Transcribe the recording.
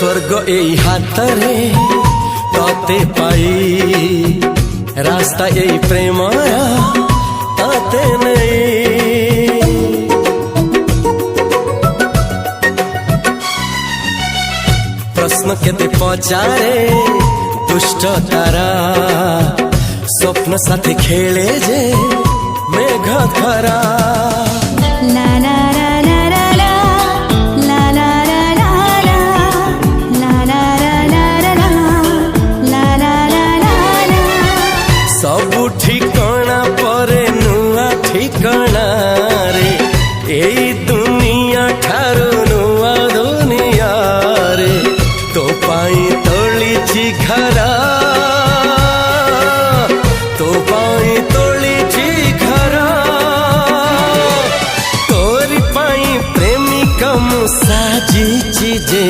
स्वर्ग एई हातरे तते पाई रास्ता एई प्रेमया तते नहीं। प्रश्न केते पचारे दुष्ट तारा स्वप्न साथी खेले जे मेघ खरा। सबु ठिकाना परे नुआ ठिकाना रे एई दुनिया ठारू नुआ दुनिया रे। तो पाई तोलिछि घरा तो पाई तोलिछि घरा तोरी पाई प्रेमिका मु साजिछि जे।